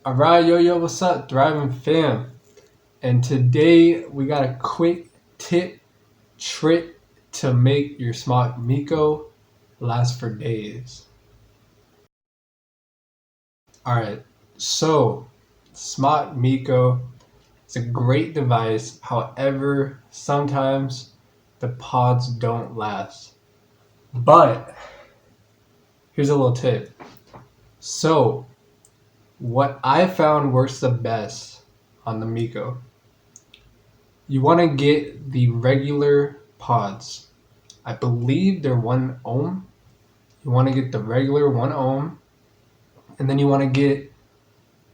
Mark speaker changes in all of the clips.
Speaker 1: Alright, yo, what's up, Thriving fam? And today we got a quick trick to make your Smok Mico last for days. Alright, so Smok Mico is a great device, however, sometimes the pods don't last. But here's a little tip. So, what I found works the best on the Mico. You want to get the regular pods. I believe they're 1 ohm. You want to get the regular 1 ohm. And then you want to get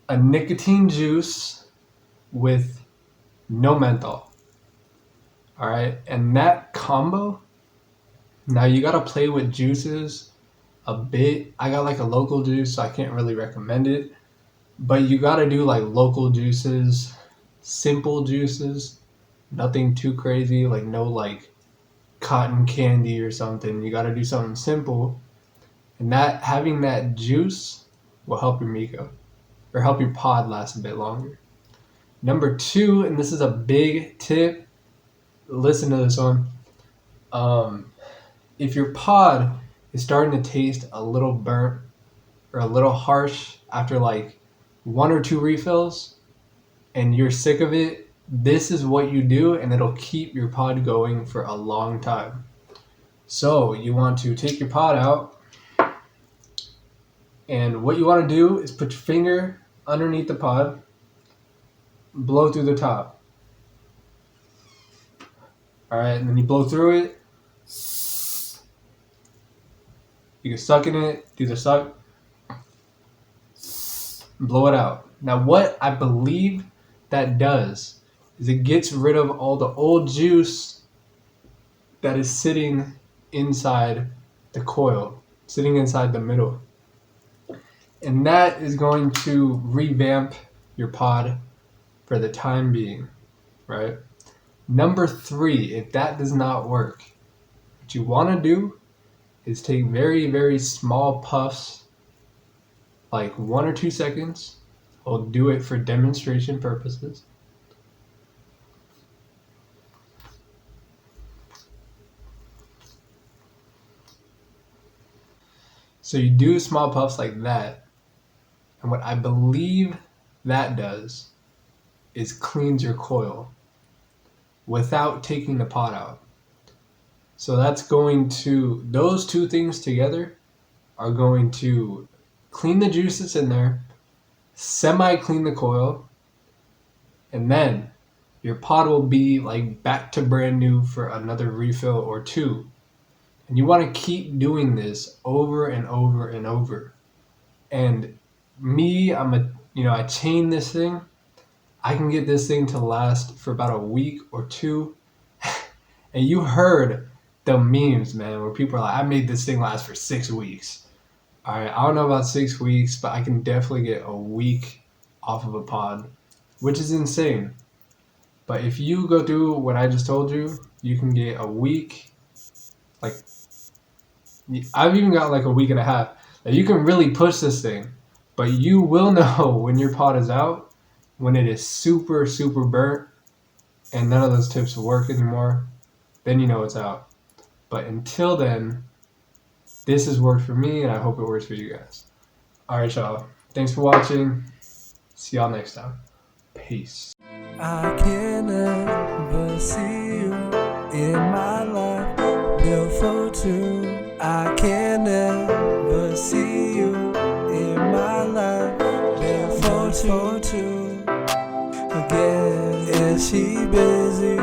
Speaker 1: a nicotine juice with no menthol. Alright, and that combo, now you got to play with juices a bit. I got like a local juice, so I can't really recommend it. But you got to do like local juices, simple juices, nothing too crazy, like no like cotton candy or something. You got to do something simple, and that having that juice will help your Mico or help your pod last a bit longer. Number 2, and this is a big tip, listen to this one. If your pod is starting to taste a little burnt or a little harsh after like 1 or 2 refills and you're sick of it, this is what you do and it'll keep your pod going for a long time. So you want to take your pod out, and what you want to do is put your finger underneath the pod, blow through the top. Alright, and then you blow through it. You can suck in it, do the suck, blow it out. Now what I believe that does is it gets rid of all the old juice that is sitting inside the coil, sitting inside the middle. And that is going to revamp your pod for the time being, right? Number 3, if that does not work, what you want to do is take very, very small puffs, like 1 or 2 seconds. I'll do it for demonstration purposes. So you do small puffs like that, and what I believe that does is cleans your coil without taking the pod out. So that's going to, those 2 things together are going to clean the juices in there, semi-clean the coil, and then your pod will be like back to brand new for another refill or 2. And you want to keep doing this over and over and over. And me, I chain this thing. I can get this thing to last for about a week or 2. And you heard the memes, man, where people are like, I made this thing last for 6 weeks. Alright, I don't know about 6 weeks, but I can definitely get a week off of a pod, which is insane. But if you go through what I just told you, you can get a week. Like, I've even got like a week and a half. Like, you can really push this thing, but you will know when your pod is out, when it is super, super burnt, and none of those tips work anymore, then you know it's out. But until then, this has worked for me, and I hope it works for you guys. Alright, y'all. Thanks for watching. See y'all next time. Peace.
Speaker 2: I can never see you in my life, built for 2. I can never see you in my life, built for 2. Again, is she busy?